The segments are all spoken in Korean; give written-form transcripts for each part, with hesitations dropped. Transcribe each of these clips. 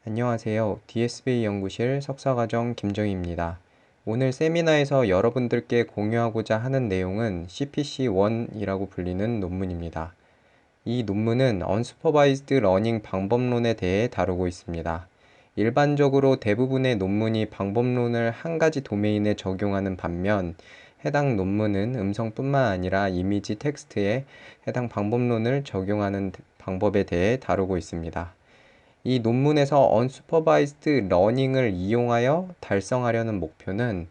안녕하세요. DSB 연구실 석사과정 김정희입니다. 오늘 세미나에서 여러분들께 공유하고자 하는 내용은 CPC-1이라고 불리는 논문입니다. 이 논문은 Unsupervised Learning 방법론에 대해 다루고 있습니다. 일반적으로 대부분의 논문이 방법론을 한 가지 도메인에 적용하는 반면 해당 논문은 음성뿐만 아니라 이미지 텍스트에 해당 방법론을 적용하는 방법에 대해 다루고 있습니다. 이 논문에서 Unsupervised Learning을 이용하여 달성하려는 목표는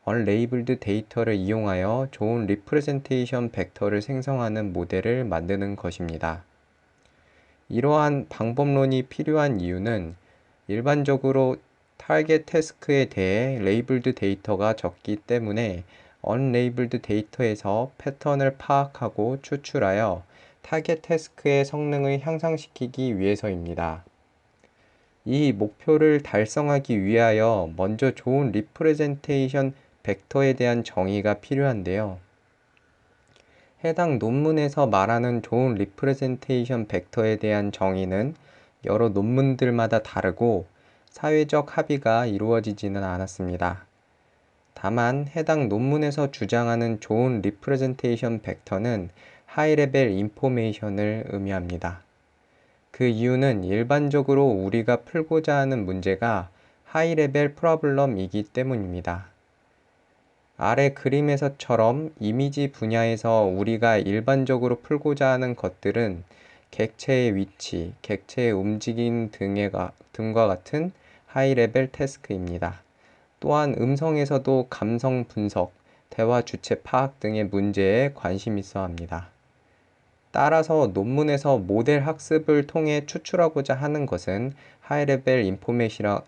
Unlabeled 데이터를 이용하여 좋은 리프레젠테이션 벡터를 생성하는 모델을 만드는 것입니다. 이러한 방법론이 필요한 이유는 일반적으로 타겟 태스크에 대해 레이블드 데이터가 적기 때문에 Unlabeled 데이터에서 패턴을 파악하고 추출하여 타겟 태스크의 성능을 향상시키기 위해서입니다. 이 목표를 달성하기 위하여 먼저 좋은 리프레젠테이션 벡터에 대한 정의가 필요한데요. 해당 논문에서 말하는 좋은 리프레젠테이션 벡터에 대한 정의는 여러 논문들마다 다르고 사회적 합의가 이루어지지는 않았습니다. 다만 해당 논문에서 주장하는 좋은 리프레젠테이션 벡터는 하이레벨 인포메이션을 의미합니다. 그 이유는 일반적으로 우리가 풀고자 하는 문제가 하이레벨 프로블럼이기 때문입니다. 아래 그림에서처럼 이미지 분야에서 우리가 일반적으로 풀고자 하는 것들은 객체의 위치, 객체의 움직임 등과 같은 하이레벨 태스크입니다. 또한 음성에서도 감성 분석, 대화 주체 파악 등의 문제에 관심 있어 합니다. 따라서 논문에서 모델 학습을 통해 추출하고자 하는 것은 하이레벨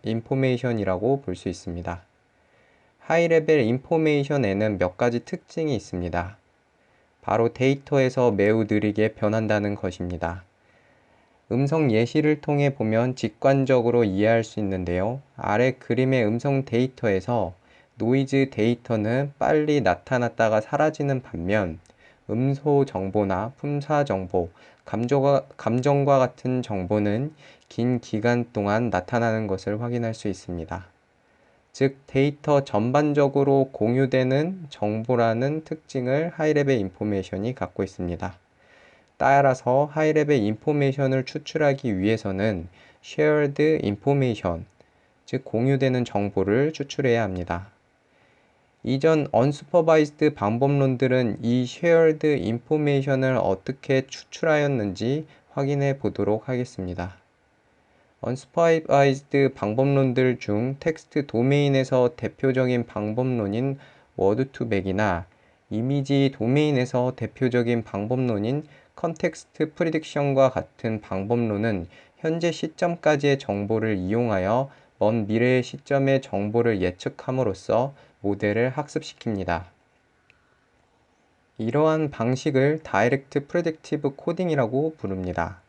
인포메이션이라고 볼 수 있습니다. 하이레벨 인포메이션에는 몇 가지 특징이 있습니다. 바로 데이터에서 매우 느리게 변한다는 것입니다. 음성 예시를 통해 보면 직관적으로 이해할 수 있는데요. 아래 그림의 음성 데이터에서 노이즈 데이터는 빨리 나타났다가 사라지는 반면 음소 정보나 품사 정보, 감정과 같은 정보는 긴 기간 동안 나타나는 것을 확인할 수 있습니다. 즉, 데이터 전반적으로 공유되는 정보라는 특징을 하이레벨 인포메이션이 갖고 있습니다. 따라서 하이레벨 인포메이션을 추출하기 위해서는 shared information, 즉 공유되는 정보를 추출해야 합니다. 이전 unsupervised 방법론들은 이 shared information을 어떻게 추출하였는지 확인해 보도록 하겠습니다. unsupervised 방법론들 중 텍스트 도메인에서 대표적인 방법론인 word2vec이나 이미지 도메인에서 대표적인 방법론인 컨텍스트 프리딕션과 같은 방법론은 현재 시점까지의 정보를 이용하여 먼 미래의 시점의 정보를 예측함으로써 모델을 학습시킵니다. 이러한 방식을 다이렉트 프레딕티브 코딩이라고 부릅니다.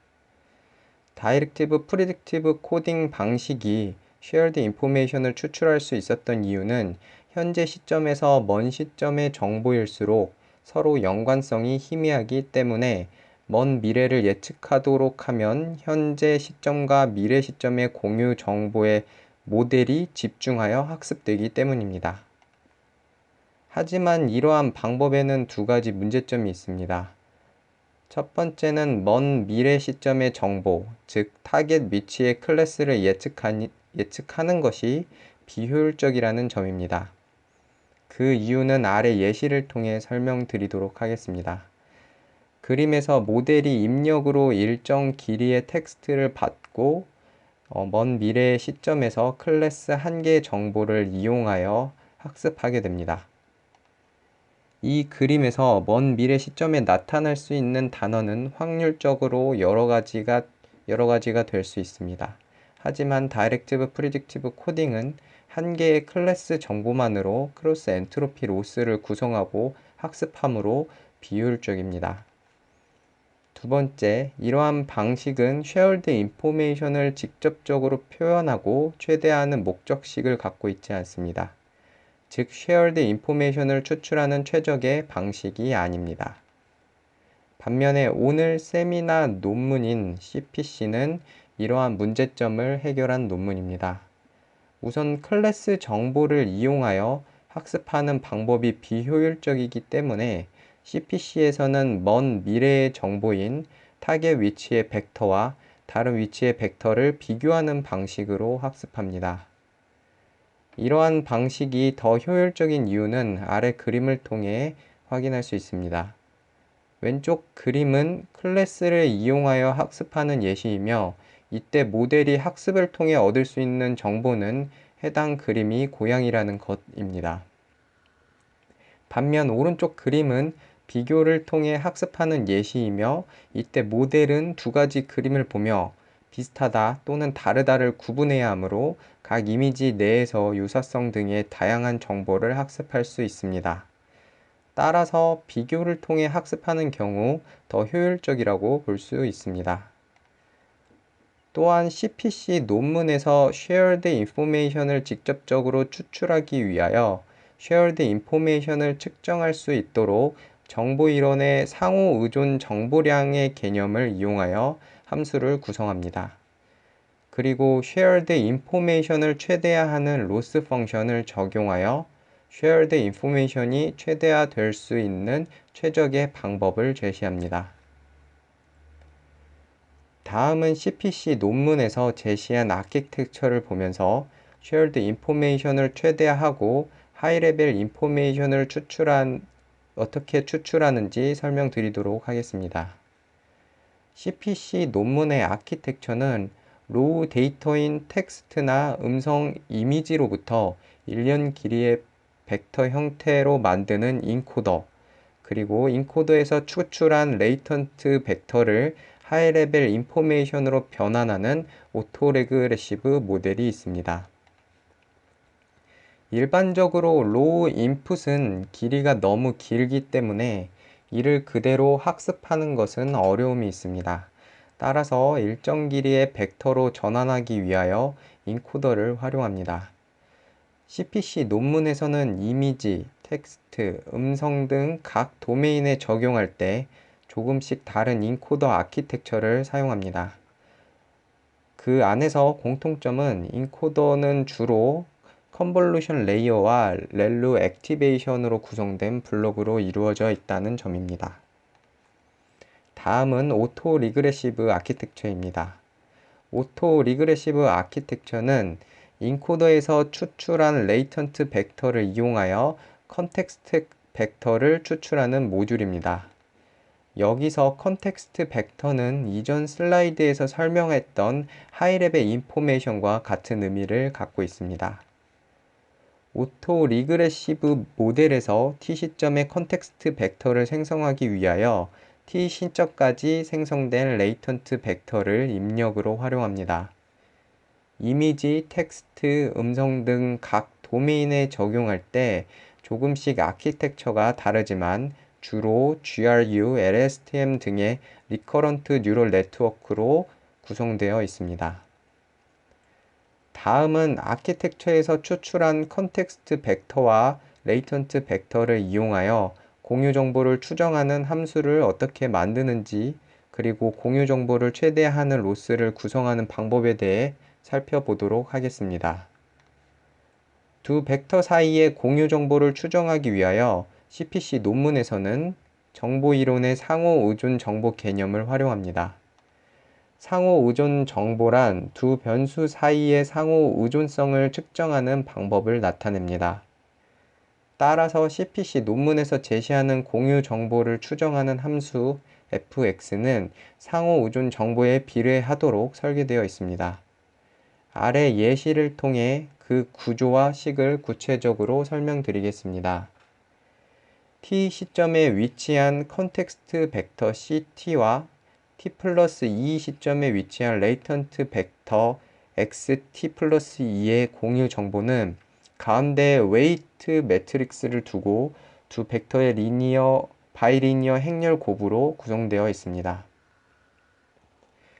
다이렉티브 프리딕티브 코딩 방식이 shared information을 추출할 수 있었던 이유는 현재 시점에서 먼 시점의 정보일수록 서로 연관성이 희미하기 때문에 먼 미래를 예측하도록 하면 현재 시점과 미래 시점의 공유 정보의 모델이 집중하여 학습되기 때문입니다. 하지만 이러한 방법에는 두 가지 문제점이 있습니다. 첫 번째는 먼 미래 시점의 정보, 즉 타겟 위치의 클래스를 예측하는 것이 비효율적이라는 점입니다. 그 이유는 아래 예시를 통해 설명드리도록 하겠습니다. 그림에서 모델이 입력으로 일정 길이의 텍스트를 받고 먼 미래의 시점에서 클래스 한 개의 정보를 이용하여 학습하게 됩니다. 이 그림에서 먼 미래 시점에 나타날 수 있는 단어는 확률적으로 여러 가지가 될 수 있습니다. 하지만 다이렉티브 프리딕티브 코딩은 한 개의 클래스 정보만으로 크로스 엔트로피 로스를 구성하고 학습하므로 비효율적입니다. 두 번째, 이러한 방식은 shared information을 직접적으로 표현하고 최대화하는 목적식을 갖고 있지 않습니다. 즉, shared information을 추출하는 최적의 방식이 아닙니다. 반면에 오늘 세미나 논문인 CPC는 이러한 문제점을 해결한 논문입니다. 우선 클래스 정보를 이용하여 학습하는 방법이 비효율적이기 때문에 CPC에서는 먼 미래의 정보인 타겟 위치의 벡터와 다른 위치의 벡터를 비교하는 방식으로 학습합니다. 이러한 방식이 더 효율적인 이유는 아래 그림을 통해 확인할 수 있습니다. 왼쪽 그림은 클래스를 이용하여 학습하는 예시이며 이때 모델이 학습을 통해 얻을 수 있는 정보는 해당 그림이 고양이라는 것입니다. 반면 오른쪽 그림은 비교를 통해 학습하는 예시이며 이때 모델은 두 가지 그림을 보며 비슷하다 또는 다르다를 구분해야 하므로 각 이미지 내에서 유사성 등의 다양한 정보를 학습할 수 있습니다. 따라서 비교를 통해 학습하는 경우 더 효율적이라고 볼 수 있습니다. 또한 CPC 논문에서 Shared Information을 직접적으로 추출하기 위하여 Shared Information을 측정할 수 있도록 정보 이론의 상호 의존 정보량의 개념을 이용하여 함수를 구성합니다. 그리고 Shared Information을 최대화하는 로스 펑션을 적용하여 Shared Information이 최대화될 수 있는 최적의 방법을 제시합니다. 다음은 CPC 논문에서 제시한 아키텍처를 보면서 Shared Information을 최대화하고 하이레벨 인포메이션을 어떻게 추출하는지 설명드리도록 하겠습니다. CPC 논문의 아키텍처는 로우 데이터인 텍스트나 음성 이미지로부터 일련 길이의 벡터 형태로 만드는 인코더, 그리고 인코더에서 추출한 레이턴트 벡터를 하이레벨 인포메이션으로 변환하는 오토레그레시브 모델이 있습니다. 일반적으로 로우 인풋은 길이가 너무 길기 때문에 이를 그대로 학습하는 것은 어려움이 있습니다. 따라서 일정 길이의 벡터로 전환하기 위하여 인코더를 활용합니다. CPC 논문에서는 이미지, 텍스트, 음성 등 각 도메인에 적용할 때 조금씩 다른 인코더 아키텍처를 사용합니다. 그 안에서 공통점은 인코더는 주로 컨볼루션 레이어와 렐루 액티베이션으로 구성된 블록으로 이루어져 있다는 점입니다. 다음은 오토 리그레시브 아키텍처입니다. 오토 리그레시브 아키텍처는 인코더에서 추출한 레이턴트 벡터를 이용하여 컨텍스트 벡터를 추출하는 모듈입니다. 여기서 컨텍스트 벡터는 이전 슬라이드에서 설명했던 하이레벨 인포메이션과 같은 의미를 갖고 있습니다. 오토 리그레시브 모델에서 t 시점의 컨텍스트 벡터를 생성하기 위하여 t 시점까지 생성된 레이턴트 벡터를 입력으로 활용합니다. 이미지, 텍스트, 음성 등 각 도메인에 적용할 때 조금씩 아키텍처가 다르지만 주로 GRU, LSTM 등의 리커런트 뉴럴 네트워크로 구성되어 있습니다. 다음은 아키텍처에서 추출한 컨텍스트 벡터와 레이턴트 벡터를 이용하여 공유 정보를 추정하는 함수를 어떻게 만드는지, 그리고 공유 정보를 최대화하는 로스를 구성하는 방법에 대해 살펴보도록 하겠습니다. 두 벡터 사이의 공유 정보를 추정하기 위하여 CPC 논문에서는 정보 이론의 상호 의존 정보 개념을 활용합니다. 상호 의존 정보란 두 변수 사이의 상호 의존성을 측정하는 방법을 나타냅니다. 따라서 CPC 논문에서 제시하는 공유 정보를 추정하는 함수 fx는 상호 의존 정보에 비례하도록 설계되어 있습니다. 아래 예시를 통해 그 구조와 식을 구체적으로 설명드리겠습니다. t 시점에 위치한 컨텍스트 벡터 ct와 t 플러스 2 시점에 위치한 레이턴트 벡터 xt 플러스 2의 공유 정보는 가운데에 웨이트 매트릭스를 두고 두 벡터의 바이리니어 행렬 곱으로 구성되어 있습니다.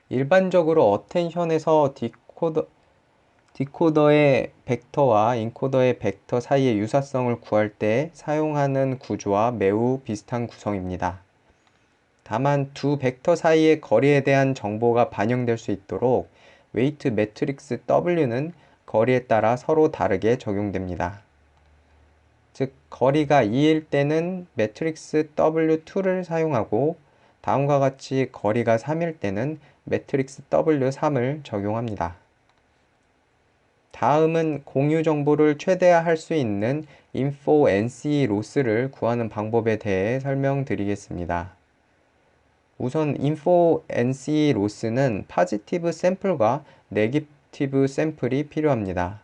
일반적으로 어텐션에서 디코더의 벡터와 인코더의 벡터 사이의 유사성을 구할 때 사용하는 구조와 매우 비슷한 구성입니다. 다만 두 벡터 사이의 거리에 대한 정보가 반영될 수 있도록 웨이트 매트릭스 W는 거리에 따라 서로 다르게 적용됩니다. 즉, 거리가 2일 때는 매트릭스 W2를 사용하고 다음과 같이 거리가 3일 때는 매트릭스 W3을 적용합니다. 다음은 공유 정보를 최대화할 수 있는 info NC 로스를 구하는 방법에 대해 설명드리겠습니다. 우선 info NC 로스는 파지티브 샘플과 네거티브 샘플이 필요합니다.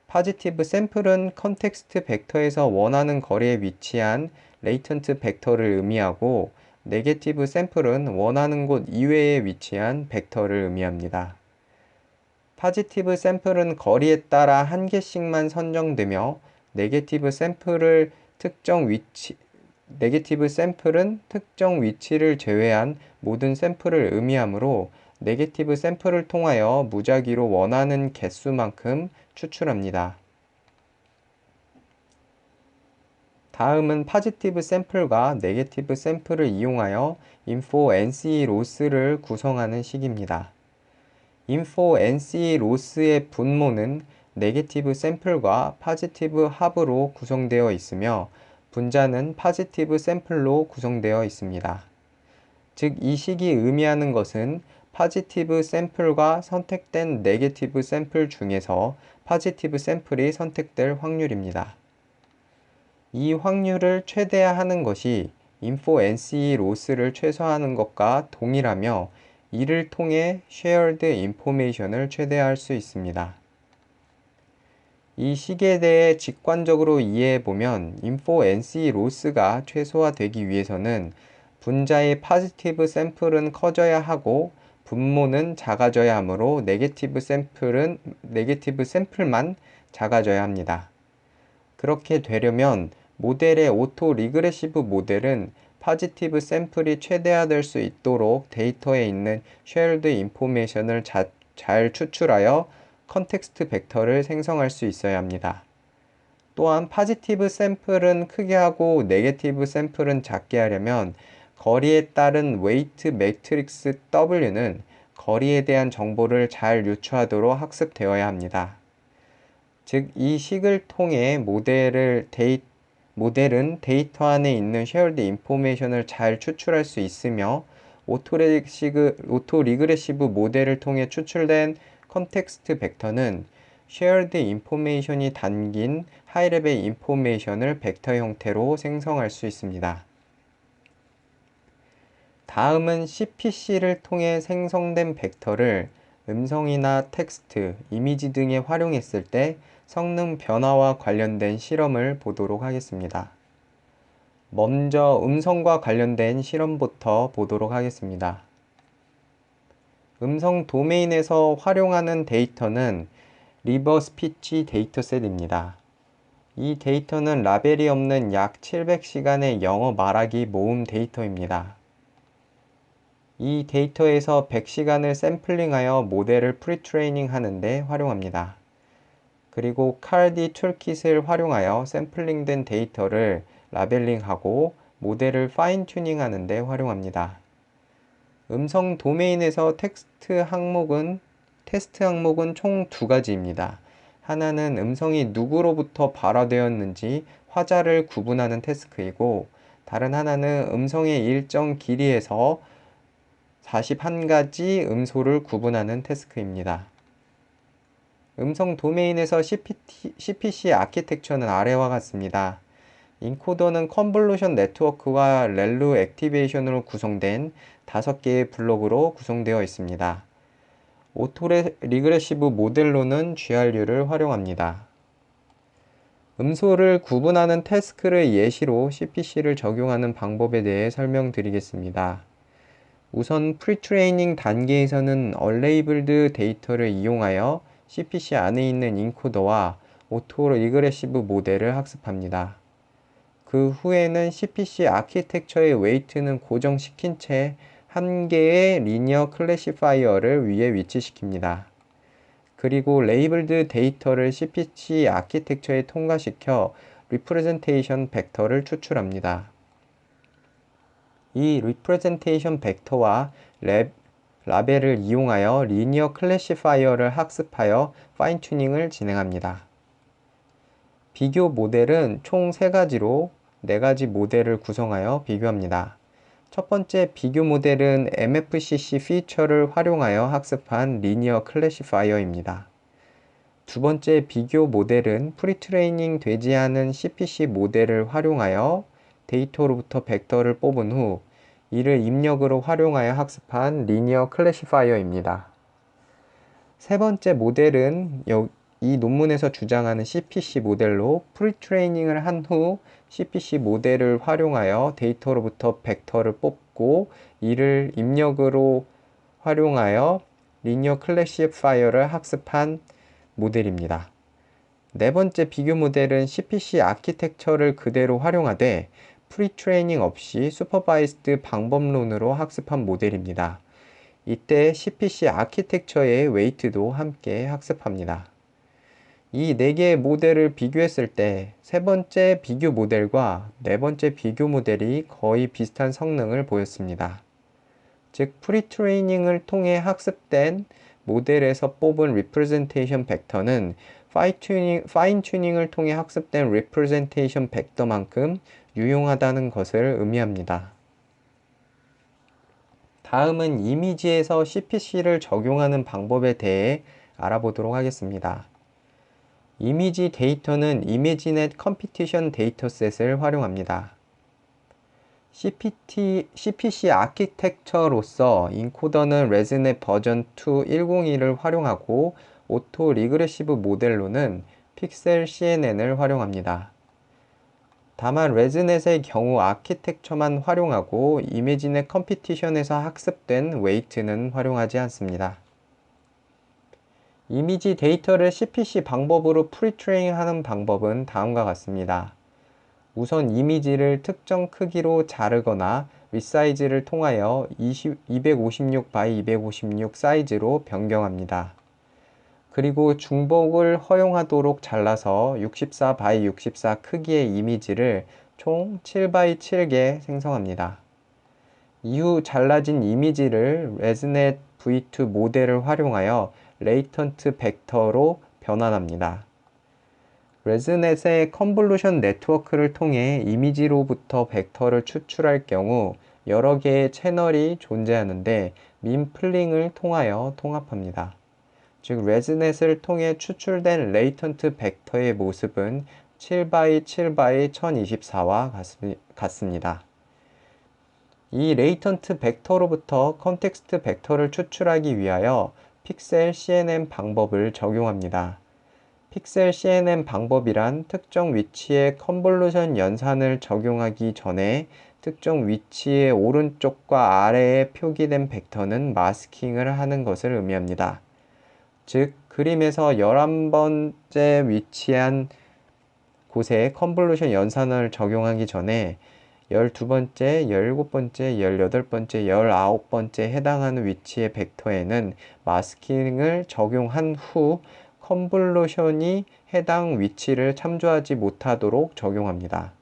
파지티브 샘플은 컨텍스트 벡터에서 원하는 거리에 위치한 레이턴트 벡터를 의미하고 네거티브 샘플은 원하는 곳 이외에 위치한 벡터를 의미합니다. 파지티브 샘플은 거리에 따라 한 개씩만 선정되며 네거티브 샘플은 특정 위치를 제외한 모든 샘플을 의미하므로 네거티브 샘플을 통하여 무작위로 원하는 개수만큼 추출합니다. 다음은 파지티브 샘플과 네거티브 샘플을 이용하여 info NC 로스를 구성하는 식입니다. info NC 로스의 분모는 네거티브 샘플과 파지티브 합으로 구성되어 있으며 분자는 파지티브 샘플로 구성되어 있습니다. 즉, 이 식이 의미하는 것은 파지티브 샘플과 선택된 네거티브 샘플 중에서 파지티브 샘플이 선택될 확률입니다. 이 확률을 최대화하는 것이 info NC 로스를 최소화하는 것과 동일하며 이를 통해 shared information을 최대화할 수 있습니다. 이 식에 대해 직관적으로 이해해보면 info NC 로스가 최소화되기 위해서는 분자의 파지티브 샘플은 커져야 하고 분모는 작아져야 하므로 네거티브 샘플만 작아져야 합니다. 그렇게 되려면 모델의 오토 리그레시브 모델은 파지티브 샘플이 최대화될 수 있도록 데이터에 있는 shared information을 잘 추출하여 컨텍스트 벡터를 생성할 수 있어야 합니다. 또한 파지티브 샘플은 크게 하고 네거티브 샘플은 작게 하려면 거리에 따른 웨이트 매트릭스 W는 거리에 대한 정보를 잘 유추하도록 학습되어야 합니다. 즉, 이 식을 통해 모델은 데이터 안에 있는 shared information을 잘 추출할 수 있으며 오토 리그레시브 모델을 통해 추출된 컨텍스트 벡터는 shared information이 담긴 하이레벨 information을 벡터 형태로 생성할 수 있습니다. 다음은 CPC를 통해 생성된 벡터를 음성이나 텍스트, 이미지 등에 활용했을 때 성능 변화와 관련된 실험을 보도록 하겠습니다. 먼저 음성과 관련된 실험부터 보도록 하겠습니다. 음성 도메인에서 활용하는 데이터는 리버 스피치 데이터셋입니다. 이 데이터는 라벨이 없는 약 700시간의 영어 말하기 모음 데이터입니다. 이 데이터에서 100시간을 샘플링하여 모델을 프리트레이닝 하는데 활용합니다. 그리고 칼디 툴킷을 활용하여 샘플링된 데이터를 라벨링하고 모델을 파인 튜닝 하는데 활용합니다. 음성 도메인에서 테스트 항목은 총 두 가지입니다. 하나는 음성이 누구로부터 발화되었는지 화자를 구분하는 태스크이고, 다른 하나는 음성의 일정 길이에서 41가지 음소를 구분하는 태스크입니다. 음성 도메인에서 CPC 아키텍처는 아래와 같습니다. 인코더는 컨볼루션 네트워크와 렐루 액티베이션으로 구성된 5개의 블록으로 구성되어 있습니다. 오토 리그레시브 모델로는 GRU를 활용합니다. 음소를 구분하는 태스크를 예시로 CPC를 적용하는 방법에 대해 설명드리겠습니다. 우선 프리트레이닝 단계에서는 언레이블드 데이터를 이용하여 CPC 안에 있는 인코더와 오토 리그레시브 모델을 학습합니다. 그 후에는 CPC 아키텍처의 웨이트는 고정시킨 채 한 개의 리니어 클래시파이어를 위에 위치시킵니다. 그리고 레이블드 데이터를 CPC 아키텍처에 통과시켜 리프레젠테이션 벡터를 추출합니다. 이 리프레젠테이션 벡터와 라벨을 이용하여 리니어 클래시파이어를 학습하여 파인 튜닝을 진행합니다. 비교 모델은 총 3가지로 4가지 모델을 구성하여 비교합니다. 첫 번째 비교 모델은 MFCC 피처를 활용하여 학습한 리니어 클래시파이어입니다. 두 번째 비교 모델은 프리트레이닝 되지 않은 CPC 모델을 활용하여 데이터로부터 벡터를 뽑은 후 이를 입력으로 활용하여 학습한 리니어 클래시파이어입니다. 세 번째 모델은 이 논문에서 주장하는 CPC 모델로 프리트레이닝을 한 후 CPC 모델을 활용하여 데이터로부터 벡터를 뽑고 이를 입력으로 활용하여 리니어 클래시파이어를 학습한 모델입니다. 네 번째 비교 모델은 CPC 아키텍처를 그대로 활용하되 프리트레이닝 없이 슈퍼바이스드 방법론으로 학습한 모델입니다. 이때 CPC 아키텍처의 웨이트도 함께 학습합니다. 이 4개의 모델을 비교했을 때 세 번째 비교 모델과 네 번째 비교 모델이 거의 비슷한 성능을 보였습니다. 즉 프리트레이닝을 통해 학습된 모델에서 뽑은 리프레젠테이션 벡터는 파인 튜닝을 통해 학습된 리프레젠테이션 벡터만큼 유용하다는 것을 의미합니다. 다음은 이미지에서 CPC를 적용하는 방법에 대해 알아보도록 하겠습니다. 이미지 데이터는 이미지넷 컴피티션 데이터셋을 활용합니다. CPC 아키텍처로서 인코더는 레즈넷 버전 2 102를 활용하고 오토 리그레시브 모델로는 픽셀 CNN을 활용합니다. 다만 레즈넷의 경우 아키텍처만 활용하고 이미지넷 컴피티션에서 학습된 웨이트는 활용하지 않습니다. 이미지 데이터를 CPC 방법으로 프리트레이닝하는 방법은 다음과 같습니다. 우선 이미지를 특정 크기로 자르거나 리사이즈를 통하여 256x256 사이즈로 변경합니다. 그리고 중복을 허용하도록 잘라서 64x64 크기의 이미지를 총 7x7개 생성합니다. 이후 잘라진 이미지를 레즈넷 V2 모델을 활용하여 레이턴트 벡터로 변환합니다. 레즈넷의 컨볼루션 네트워크를 통해 이미지로부터 벡터를 추출할 경우 여러 개의 채널이 존재하는데 민플링을 통하여 통합합니다. 즉 레즈넷을 통해 추출된 레이턴트 벡터의 모습은 7x7x1024와 같습니다. 이 레이턴트 벡터로부터 컨텍스트 벡터를 추출하기 위하여 픽셀 CNN 방법을 적용합니다. 픽셀 CNN 방법이란 특정 위치에 컨볼루션 연산을 적용하기 전에 특정 위치의 오른쪽과 아래에 표기된 벡터는 마스킹을 하는 것을 의미합니다. 즉 그림에서 11번째 위치한 곳에 컨볼루션 연산을 적용하기 전에 12번째, 17번째, 18번째, 19번째 해당하는 위치의 벡터에는 마스킹을 적용한 후 컨볼루션이 해당 위치를 참조하지 못하도록 적용합니다.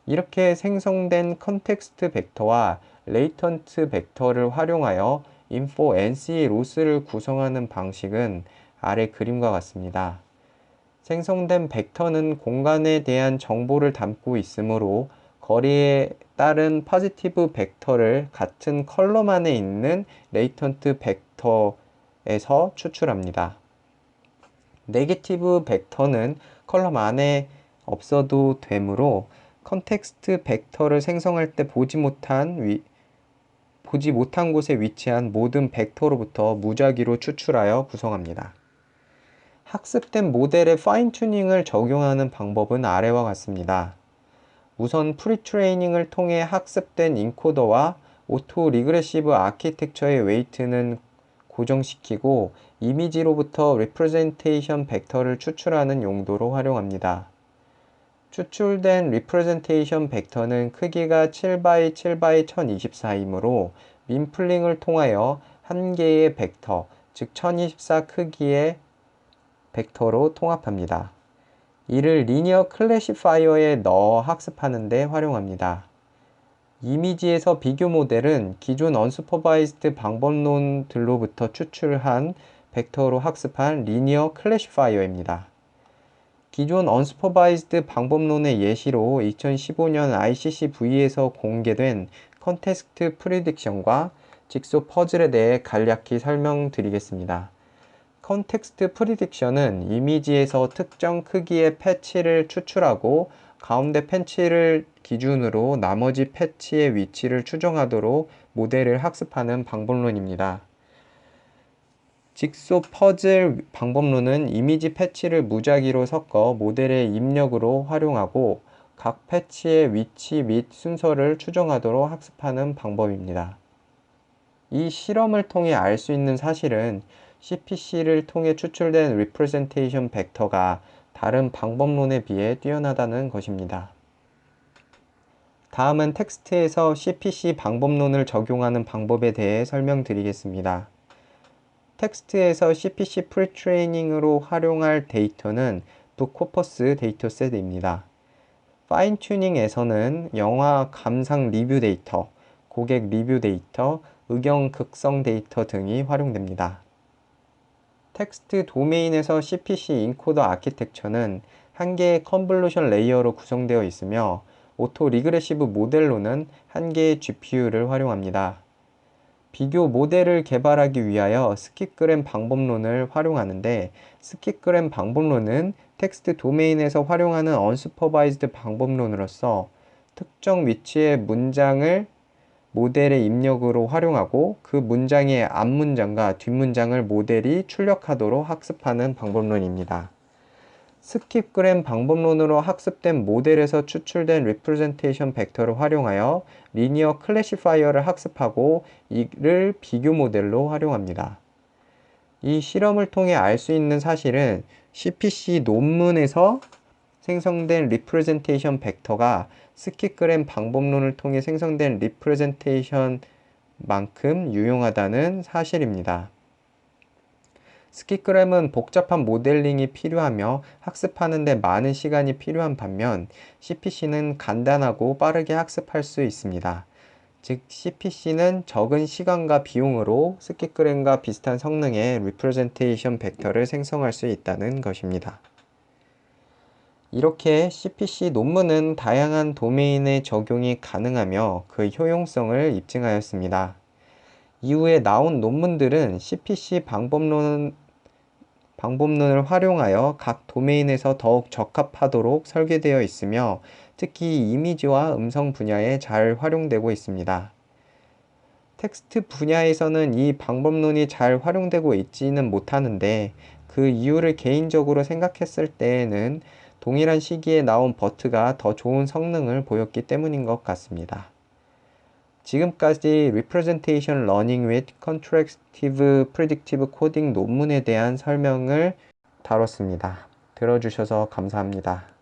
이렇게 생성된 컨텍스트 벡터와 레이턴트 벡터를 활용하여 인포 NC 로스를 구성하는 방식은 아래 그림과 같습니다. 생성된 벡터는 공간에 대한 정보를 담고 있으므로 거리에 따른 포지티브 벡터를 같은 컬럼 안에 있는 레이턴트 벡터에서 추출합니다. 네게티브 벡터는 컬럼 안에 없어도 되므로 컨텍스트 벡터를 생성할 때 보지 못한 곳에 위치한 모든 벡터로부터 무작위로 추출하여 구성합니다. 학습된 모델에 파인 튜닝을 적용하는 방법은 아래와 같습니다. 우선 프리트레이닝을 통해 학습된 인코더와 오토 리그레시브 아키텍처의 웨이트는 고정시키고 이미지로부터 리프레젠테이션 벡터를 추출하는 용도로 활용합니다. 추출된 리프레젠테이션 벡터는 크기가 7x7x1024이므로 민플링을 통하여 한 개의 벡터, 즉 1024 크기의 벡터로 통합합니다. 이를 리니어 클래시파이어에 넣어 학습하는 데 활용합니다. 이미지에서 비교 모델은 기존 언슈퍼바이즈드 방법론들로부터 추출한 벡터로 학습한 리니어 클래시파이어입니다. 기존 언슈퍼바이즈드 방법론의 예시로 2015년 ICC-V에서 공개된 컨텍스트 프리딕션과 직소 퍼즐에 대해 간략히 설명드리겠습니다. 컨텍스트 프리딕션은 이미지에서 특정 크기의 패치를 추출하고 가운데 패치를 기준으로 나머지 패치의 위치를 추정하도록 모델을 학습하는 방법론입니다. 직소 퍼즐 방법론은 이미지 패치를 무작위로 섞어 모델의 입력으로 활용하고 각 패치의 위치 및 순서를 추정하도록 학습하는 방법입니다. 이 실험을 통해 알 수 있는 사실은 CPC를 통해 추출된 representation 벡터가 다른 방법론에 비해 뛰어나다는 것입니다. 다음은 텍스트에서 CPC 방법론을 적용하는 방법에 대해 설명드리겠습니다. 텍스트에서 CPC 프리트레이닝으로 활용할 데이터는 북코퍼스 데이터셋입니다. 파인 튜닝에서는 영화 감상 리뷰 데이터, 고객 리뷰 데이터, 의견 극성 데이터 등이 활용됩니다. 텍스트 도메인에서 CPC 인코더 아키텍처는 한 개의 컨볼루션 레이어로 구성되어 있으며 오토 리그레시브 모델로는 한 개의 GPU를 활용합니다. 비교 모델을 개발하기 위하여 스키그램 방법론을 활용하는데 스키그램 방법론은 텍스트 도메인에서 활용하는 언슈퍼바이즈드 방법론으로서 특정 위치의 문장을 모델의 입력으로 활용하고 그 문장의 앞문장과 뒷문장을 모델이 출력하도록 학습하는 방법론입니다. 스킵그램 방법론으로 학습된 모델에서 추출된 리프레젠테이션 벡터를 활용하여 리니어 클래시파이어를 학습하고 이를 비교 모델로 활용합니다. 이 실험을 통해 알 수 있는 사실은 CPC 논문에서 생성된 리프레젠테이션 벡터가 스킵그램 방법론을 통해 생성된 리프레젠테이션만큼 유용하다는 사실입니다. 스킵그램은 복잡한 모델링이 필요하며 학습하는 데 많은 시간이 필요한 반면 CPC는 간단하고 빠르게 학습할 수 있습니다. 즉 CPC는 적은 시간과 비용으로 스킵그램과 비슷한 성능의 리프레젠테이션 벡터를 생성할 수 있다는 것입니다. 이렇게 CPC 논문은 다양한 도메인에 적용이 가능하며 그 효용성을 입증하였습니다. 이후에 나온 논문들은 CPC 방법론을 활용하여 각 도메인에서 더욱 적합하도록 설계되어 있으며 특히 이미지와 음성 분야에 잘 활용되고 있습니다. 텍스트 분야에서는 이 방법론이 잘 활용되고 있지는 못하는데 그 이유를 개인적으로 생각했을 때에는 동일한 시기에 나온 버트가 더 좋은 성능을 보였기 때문인 것 같습니다. 지금까지 Representation Learning with Contrastive Predictive Coding 논문에 대한 설명을 다뤘습니다. 들어주셔서 감사합니다.